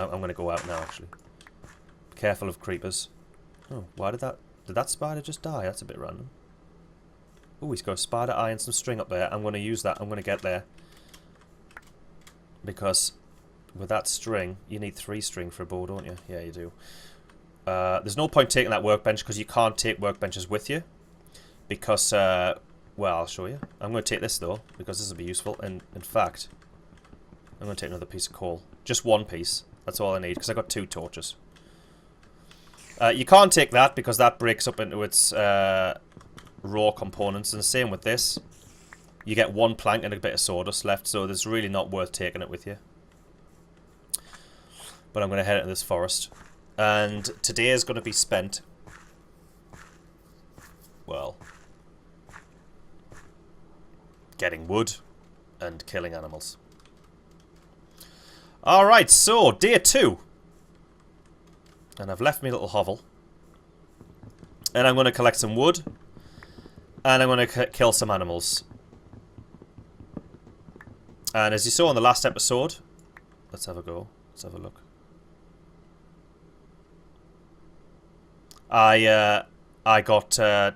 I'm going to go out now, actually. Careful of creepers. Oh, why did that spider just die? That's a bit random. Oh, he's got a spider eye and some string up there. I'm going to use that. I'm going to get there. Because with that string, you need 3 string for a bow, don't you? Yeah, you do. There's no point taking that workbench because you can't take workbenches with you. Because, well, I'll show you. I'm going to take this, though, because this will be useful. And, in fact, I'm going to take another piece of coal. Just 1 piece. That's all I need, because I got 2 torches. You can't take that, because that breaks up into its raw components. And the same with this. You get 1 plank and a bit of sawdust left, so it's really not worth taking it with you. But I'm going to head into this forest. And today is going to be spent... well... getting wood and killing animals. Alright, so day 2. And I've left my little hovel. And I'm going to collect some wood. And I'm going to kill some animals. And as you saw in the last episode... let's have a go. Let's have a look. I got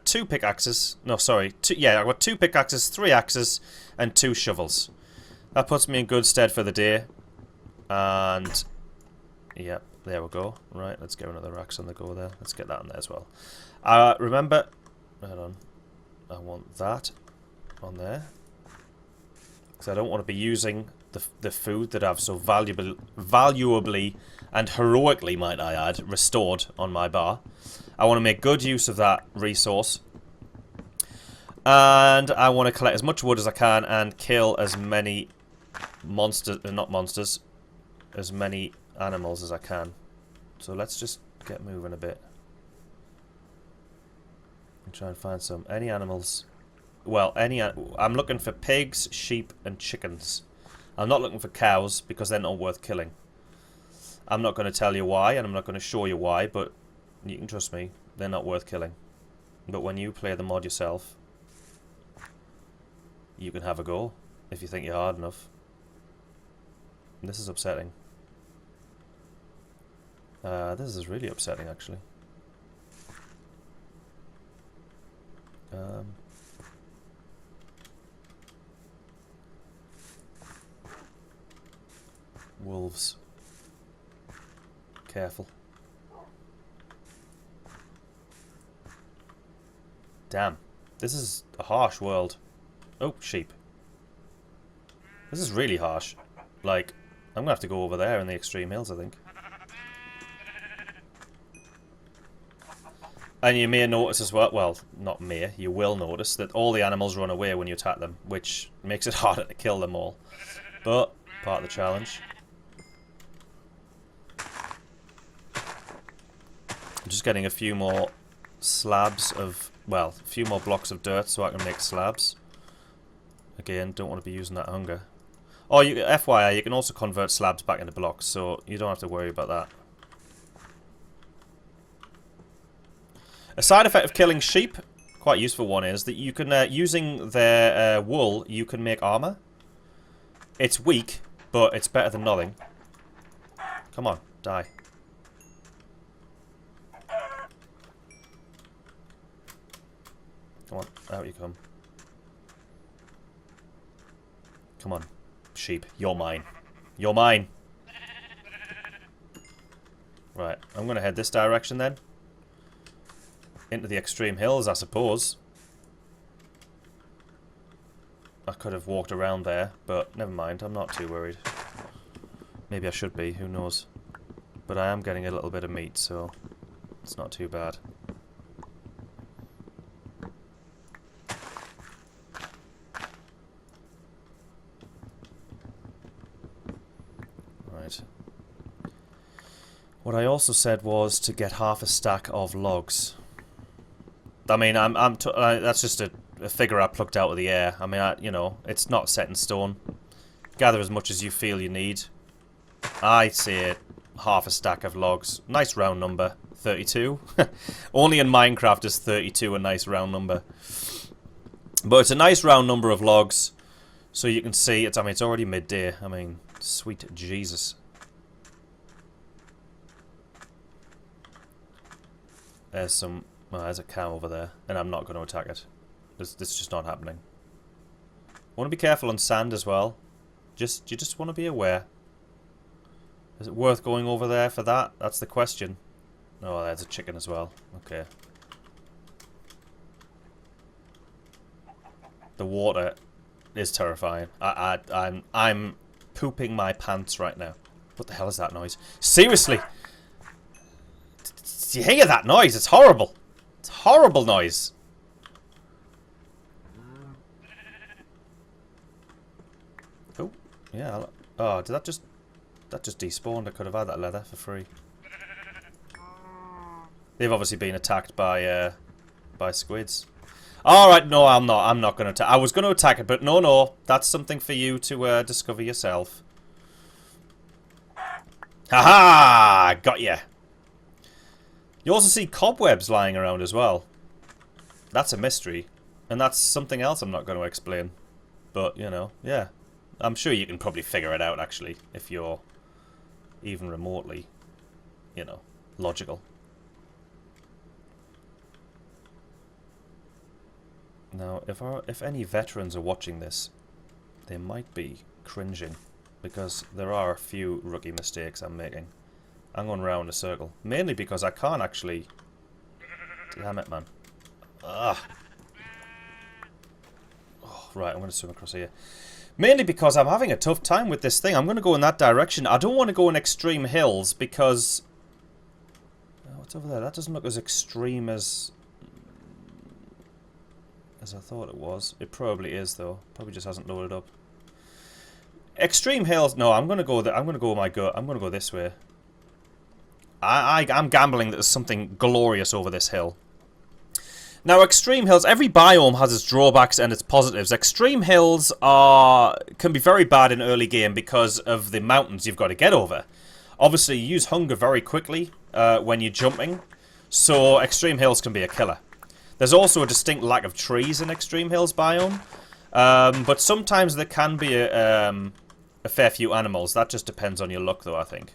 2 pickaxes. No, sorry. I got 2 pickaxes, 3 axes, and 2 shovels. That puts me in good stead for the day. And, yep, there we go. Right, let's get another axe on the go there. Let's get that on there as well. Remember, hold on. I want that on there. Because I don't want to be using the food that I've so valuably and heroically, might I add, restored on my bar. I want to make good use of that resource. And I want to collect as much wood as I can and kill as many monsters, not monsters, as many animals as I can. So let's just get moving a bit. And try and find any animals. Well, I'm looking for pigs, sheep, and chickens. I'm not looking for cows because they're not worth killing. I'm not going to tell you why, and I'm not going to show you why, but you can trust me, they're not worth killing. But when you play the mod yourself, you can have a go if you think you're hard enough. This is upsetting. This is really upsetting, actually. Wolves. Careful. Damn. This is a harsh world. Oh, sheep. This is really harsh. Like, I'm gonna have to go over there in the extreme hills, I think. And you may notice as well, not may, you will notice that all the animals run away when you attack them, which makes it harder to kill them all. But, part of the challenge. I'm just getting a few more slabs of, well, a few more blocks of dirt so I can make slabs. Again, don't want to be using that hunger. Oh, FYI, you can also convert slabs back into blocks, so you don't have to worry about that. A side effect of killing sheep, quite useful one, is that you can, using their wool, you can make armor. It's weak, but it's better than nothing. Come on, die. Come on, out you come. Come on, sheep, you're mine. You're mine! Right, I'm gonna head this direction then. Into the extreme hills, I suppose. I could have walked around there, but never mind, I'm not too worried. Maybe I should be, who knows. But I am getting a little bit of meat, so it's not too bad. Right. What I also said was to get half a stack of logs. I mean, that's just a figure I plucked out of the air. I mean, you know, it's not set in stone. Gather as much as you feel you need. I'd say half a stack of logs. Nice round number. 32. Only in Minecraft is 32 a nice round number. But it's a nice round number of logs. So you can see, I mean, it's already midday. I mean, sweet Jesus. There's some... Well, there's a cow over there, and I'm not going to attack it. This is just not happening. Want to be careful on sand as well. You just want to be aware. Is it worth going over there for that? That's the question. Oh, there's a chicken as well. Okay. The water is terrifying. I'm pooping my pants right now. What the hell is that noise? Seriously! Do you hear that noise? It's horrible. It's horrible noise. Oh, yeah. Oh, did that just... That just despawned. I could have had that leather for free. They've obviously been attacked by squids. Alright, no, I'm not. I'm not going to attack. I was going to attack it, but no. That's something for you to discover yourself. Haha! Got ya! You also see cobwebs lying around as well. That's a mystery. And that's something else I'm not going to explain. But, you know, yeah. I'm sure you can probably figure it out, actually, if you're even remotely, you know, logical. Now, if any veterans are watching this, they might be cringing, because there are a few rookie mistakes I'm making. I'm going round a circle, mainly because I can't actually... Damn it, man. Ugh. Oh, right, I'm going to swim across here. Mainly because I'm having a tough time with this thing. I'm going to go in that direction. I don't want to go in extreme hills, because... Oh, what's over there? That doesn't look as extreme as I thought it was. It probably is, though. Probably just hasn't loaded up. Extreme hills. No, I'm gonna go. I'm gonna go with my gut. I'm gonna go this way. I'm gambling that there's something glorious over this hill. Now, extreme hills. Every biome has its drawbacks and its positives. Extreme hills can be very bad in early game because of the mountains you've got to get over. Obviously, you use hunger very quickly when you're jumping, so extreme hills can be a killer. There's also a distinct lack of trees in Extreme Hills biome. But sometimes there can be a fair few animals. That just depends on your luck, though, I think.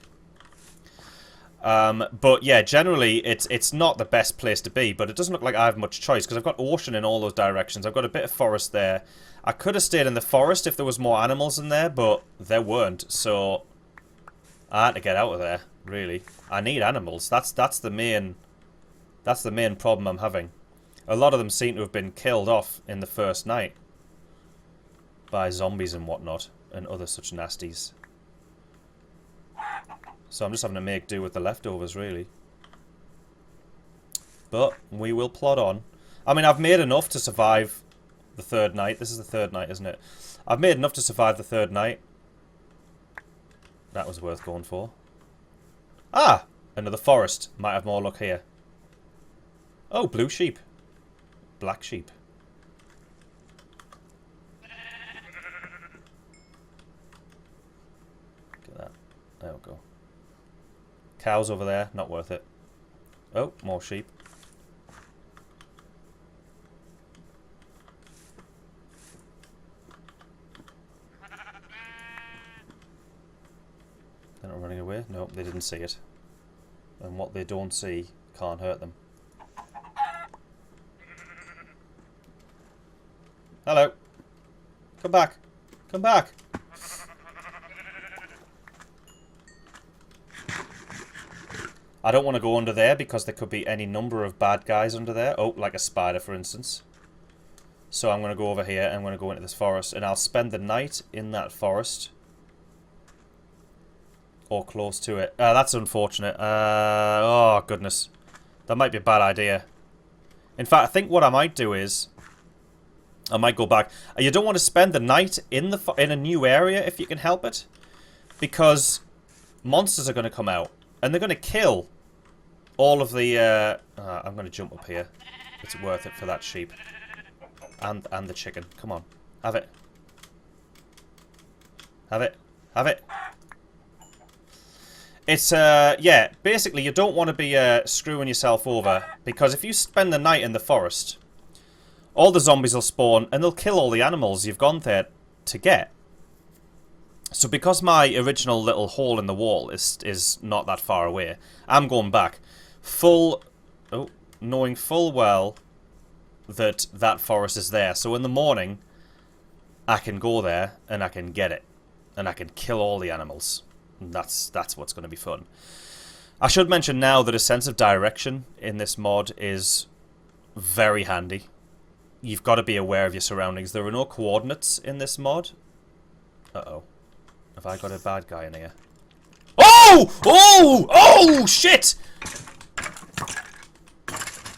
But yeah, generally, it's not the best place to be. But it doesn't look like I have much choice, because I've got ocean in all those directions. I've got a bit of forest there. I could have stayed in the forest if there was more animals in there, but there weren't. So I had to get out of there, really. I need animals. That's the main problem I'm having. A lot of them seem to have been killed off in the first night by zombies and whatnot, and other such nasties. So I'm just having to make do with the leftovers, really. But we will plod on. I mean, I've made enough to survive the third night. This is the third night, isn't it? I've made enough to survive the third night. That was worth going for. Ah! Another forest. Might have more luck here. Oh, blue sheep. Black sheep. Look at that. There we go. Cows over there. Not worth it. Oh, more sheep. They're not running away? No, they didn't see it. And what they don't see can't hurt them. Hello. Come back. Come back. I don't want to go under there because there could be any number of bad guys under there. Oh, like a spider, for instance. So I'm going to go over here and I'm going to go into this forest. And I'll spend the night in that forest. Or close to it. That's unfortunate. Oh, goodness. That might be a bad idea. In fact, I think what I might do is... I might go back. You don't want to spend the night in a new area if you can help it. Because monsters are going to come out. And they're going to kill all of the... I'm going to jump up here. It's worth it for that sheep. And the chicken. Come on. Have it. Have it. Have it. It's, yeah, basically you don't want to be screwing yourself over. Because if you spend the night in the forest, all the zombies will spawn and they'll kill all the animals you've gone there to get. So because my original little hole in the wall is not that far away, I'm going back. Full... Oh, knowing full well that that forest is there. So in the morning, I can go there and I can get it. And I can kill all the animals. And that's what's going to be fun. I should mention now that a sense of direction in this mod is very handy. You've got to be aware of your surroundings. There are no coordinates in this mod. Uh-oh. Have I got a bad guy in here? Oh! Oh! Oh, shit!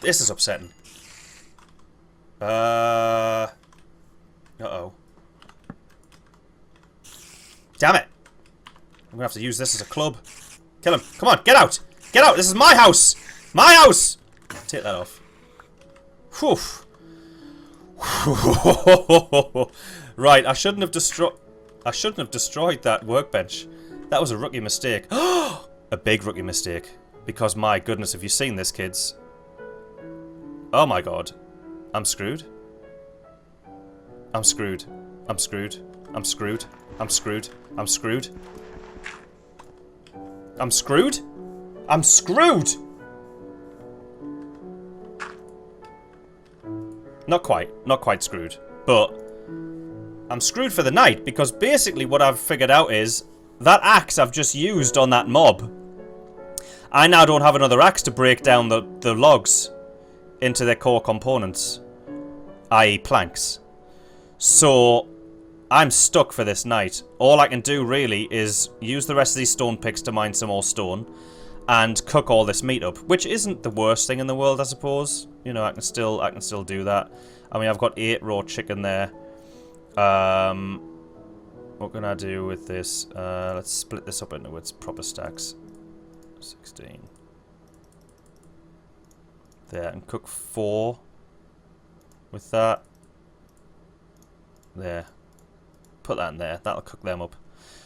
This is upsetting. Uh-oh. Damn it. I'm gonna have to use this as a club. Kill him. Come on, get out! Get out! This is my house! My house! Take that off. Whew. Right, I shouldn't have destroyed that workbench. That was a rookie mistake. A big rookie mistake. Because my goodness, have you seen this, kids? Oh my god. I'm screwed. I'm screwed. I'm screwed. I'm screwed. I'm screwed. I'm screwed. I'm screwed? I'm screwed! Not quite screwed, but I'm screwed for the night because basically what I've figured out is that axe I've just used on that mob, I now don't have another axe to break down the logs into their core components, i.e. planks. So I'm stuck for this night. All I can do really is use the rest of these stone picks to mine some more stone and cook all this meat up, which isn't the worst thing in the world, I suppose. You know, I can still do that. I mean, I've got 8 raw chicken there. What can I do with this? Let's split this up into its proper stacks. 16. There, and cook 4 with that. There. Put that in there. That'll cook them up.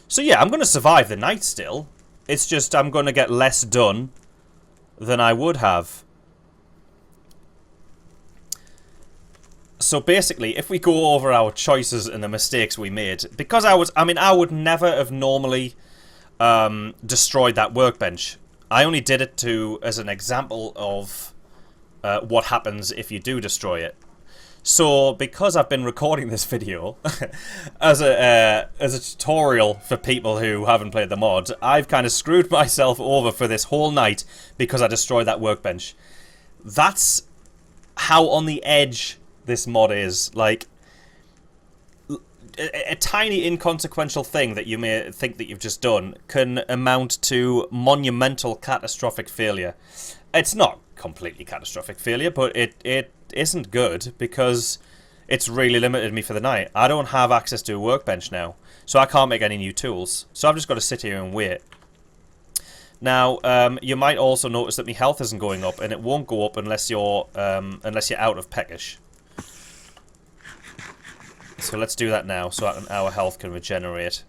So yeah, I'm going to survive the night still. It's just I'm going to get less done than I would have. So basically, if we go over our choices and the mistakes we made, because I would never have normally destroyed that workbench. I only did it as an example of what happens if you do destroy it. So, because I've been recording this video as a tutorial for people who haven't played the mod, I've kind of screwed myself over for this whole night because I destroyed that workbench. That's how on the edge this mod is. Like, a tiny inconsequential thing that you may think that you've just done can amount to monumental catastrophic failure. It's not completely catastrophic failure, but it isn't good because it's really limited me for the night. I don't have access to a workbench now, so I can't make any new tools. So I've just got to sit here and wait. Now, you might also notice that my health isn't going up, and it won't go up unless you're out of peckish. So let's do that now, so our health can regenerate.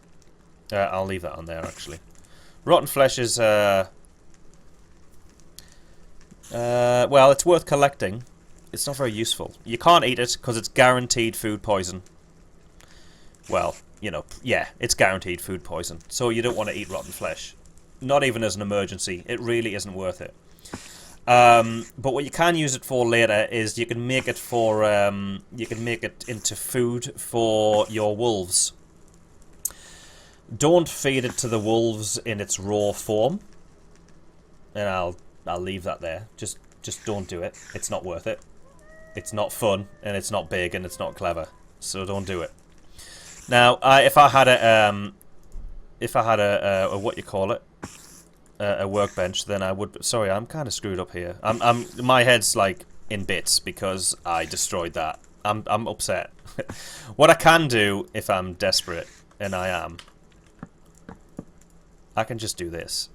I'll leave that on there, actually. Rotten flesh is, well, it's worth collecting. It's not very useful. You can't eat it, because it's guaranteed food poison. Well, you know, yeah, it's guaranteed food poison. So you don't want to eat rotten flesh. Not even as an emergency. It really isn't worth it. But what you can use it for later is you can make it for you can make it into food for your wolves. Don't feed it to the wolves in its raw form. And I'll leave that there. Just don't do it. It's not worth it. It's not fun, and it's not big, and it's not clever. So don't do it. Now, if I had a what you call it, a workbench, then I would. Sorry, I'm kind of screwed up here. My head's like in bits because I destroyed that. I'm upset. What I can do if I'm desperate, and I am, I can just do this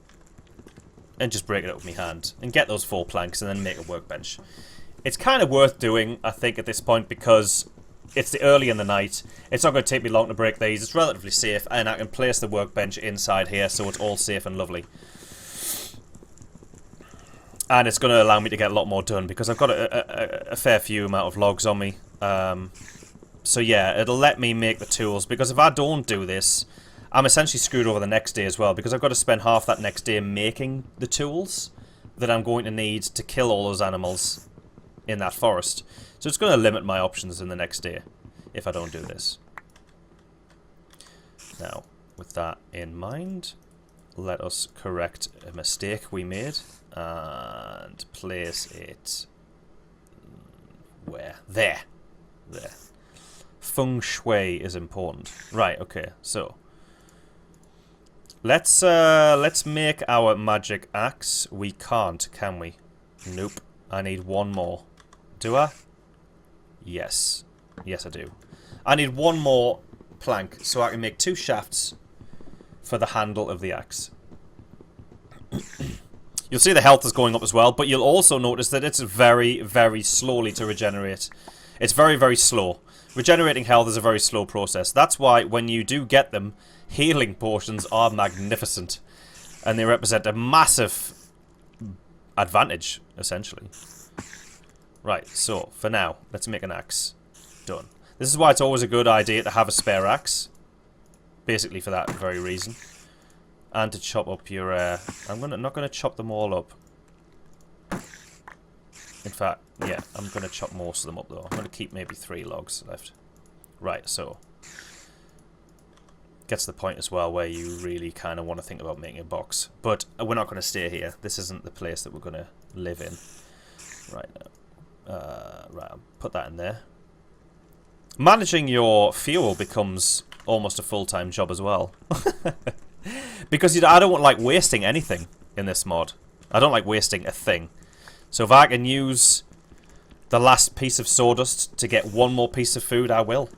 and just break it up with my hand and get those 4 planks and then make a workbench. It's kind of worth doing, I think, at this point because it's the early in the night. It's not going to take me long to break these. It's relatively safe, and I can place the workbench inside here so it's all safe and lovely. And it's going to allow me to get a lot more done because I've got a fair few amount of logs on me. So yeah, it'll let me make the tools, because if I don't do this, I'm essentially screwed over the next day as well, because I've got to spend half that next day making the tools. that I'm going to need to kill all those animals in that forest. So it's going to limit my options in the next day if I don't do this. Now, with that in mind, let us correct a mistake we made and place it where? There. Feng Shui is important. Right, okay, so let's make our magic axe. We can't, can we? Nope. I need one more. Do I? Yes. Yes, I do. I need one more plank so I can make 2 shafts for the handle of the axe. You'll see the health is going up as well, but you'll also notice that it's very, very slowly to regenerate. It's very, very slow. Regenerating health is a very slow process. That's why when you do get them, healing potions are magnificent. And they represent a massive advantage, essentially. Right, so, for now, let's make an axe. Done. This is why it's always a good idea to have a spare axe. Basically for that very reason. And to chop up your... I'm not gonna chop them all up. In fact, yeah, I'm gonna chop most of them up though. I'm gonna keep maybe 3 logs left. Right, so... Gets to the point as well where you really kind of want to think about making a box. But we're not going to stay here. This isn't the place that we're going to live in. Right, right, I'll put that in there. Managing your fuel becomes almost a full-time job as well. Because I don't like wasting anything in this mod. I don't like wasting a thing. So if I can use the last piece of sawdust to get one more piece of food, I will.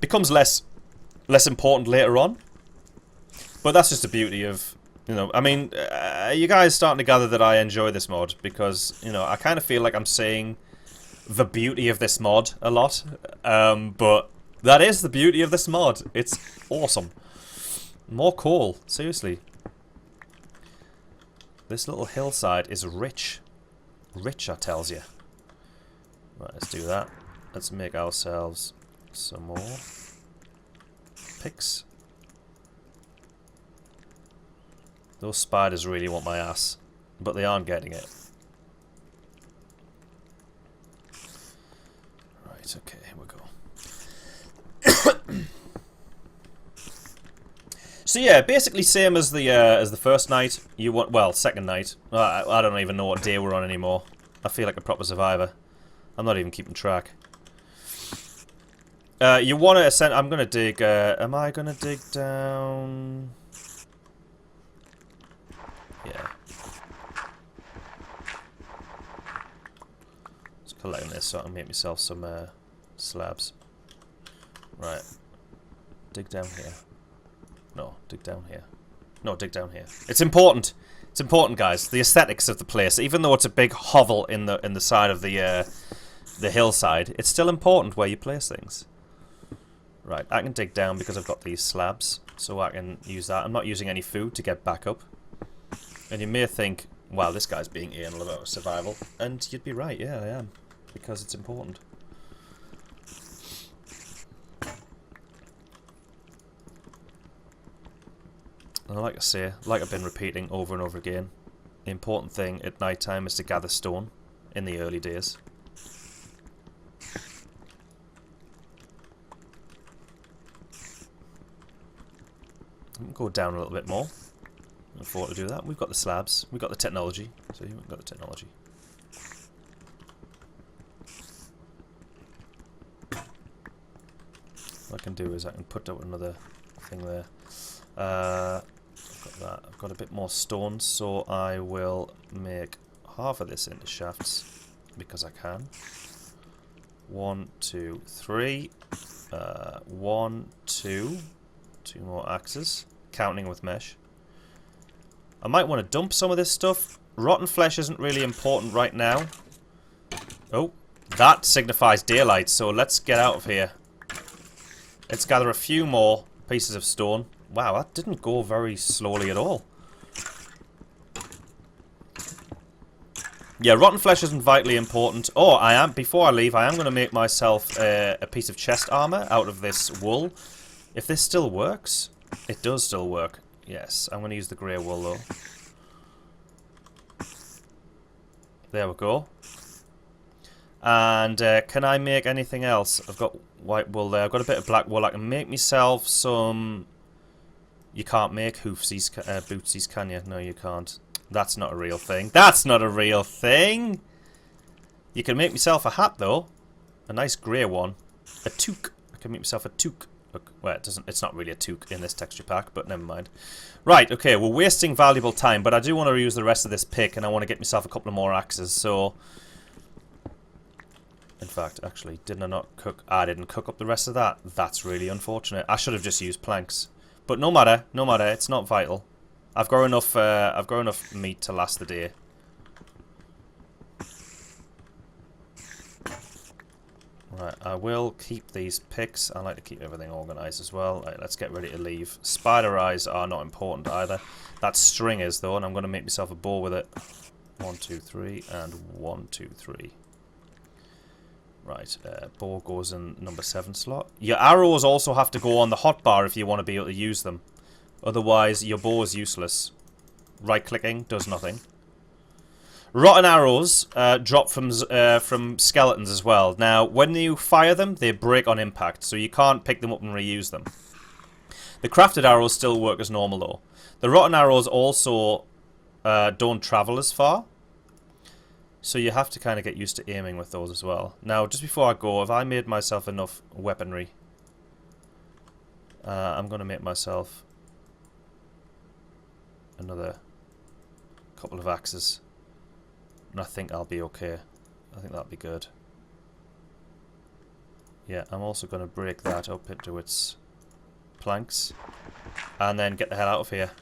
Becomes less important later on. But that's just the beauty of, you know, I mean, you guys starting to gather that I enjoy this mod because, you know, I kind of feel like I'm saying the beauty of this mod a lot. But that is the beauty of this mod. It's awesome. More coal, seriously. This little hillside is rich. Rich, I tells you. Right, let's do that. Let's make ourselves some more picks. Those spiders really want my ass, but they aren't getting it. Right, okay, here we go. So yeah, basically same as the first night. You want, well, second night. I don't even know what day we're on anymore. I feel like a proper survivor. I'm not even keeping track. You want to ascend. I'm gonna dig. Am I gonna dig down? Yeah. Just collecting this so I can make myself some slabs. Right. Dig down here. No, dig down here. No, dig down here. It's important. It's important, guys. The aesthetics of the place, even though it's a big hovel in the side of the hillside, it's still important where you place things. Right, I can dig down because I've got these slabs, so I can use that. I'm not using any food to get back up. And you may think, wow, this guy's being anal about survival. And you'd be right, yeah, I am. Because it's important. And like I say, like I've been repeating over and over again, the important thing at night time is to gather stone in the early days. Go down a little bit more. I can afford to do that. We've got the slabs. We've got the technology. So we've got the technology. What I can do is I can put out another thing there. I've got that. I've got a bit more stone, so I will make half of this into shafts because I can. 1, 2, 3. 1, 2. 2 more axes, counting with mesh. I might want to dump some of this stuff. Rotten flesh isn't really important right now. Oh, that signifies daylight, so let's get out of here. Let's gather a few more pieces of stone. Wow, that didn't go very slowly at all. Yeah, rotten flesh isn't vitally important. Oh, before I leave, I am going to make myself a piece of chest armor out of this wool. If this still works, it does still work. Yes, I'm going to use the grey wool though. There we go. And can I make anything else? I've got white wool there. I've got a bit of black wool. I can make myself some... You can't make hoofsies, bootsies, can you? No, you can't. That's not a real thing. That's not a real thing! You can make myself a hat, though. A nice grey one. A toque. I can make myself a toque. Well, it doesn't. It's not really a toque in this texture pack, but never mind. Right, okay, we're wasting valuable time, but I do want to reuse the rest of this pick, and I want to get myself a couple of more axes, so... In fact, actually, didn't I not cook... I didn't cook up the rest of that. That's really unfortunate. I should have just used planks. But no matter, it's not vital. I've got enough meat to last the day. Right, I will keep these picks. I like to keep everything organised as well. Right, let's get ready to leave. Spider eyes are not important either. That string is though, and I'm going to make myself a bow with it. 1, 2, 3, and 1, 2, 3. Right, bow goes in number 7 slot. Your arrows also have to go on the hotbar if you want to be able to use them. Otherwise, your bow is useless. Right-clicking does nothing. Rotten arrows drop from skeletons as well. Now, when you fire them, they break on impact, so you can't pick them up and reuse them. The crafted arrows still work as normal, though. The rotten arrows also don't travel as far, so you have to kind of get used to aiming with those as well. Now, just before I go, have I made myself enough weaponry? I'm going to make myself another couple of axes. And I think I'll be okay. I think that'll be good. Yeah, I'm also going to break that up into its planks. And then get the hell out of here.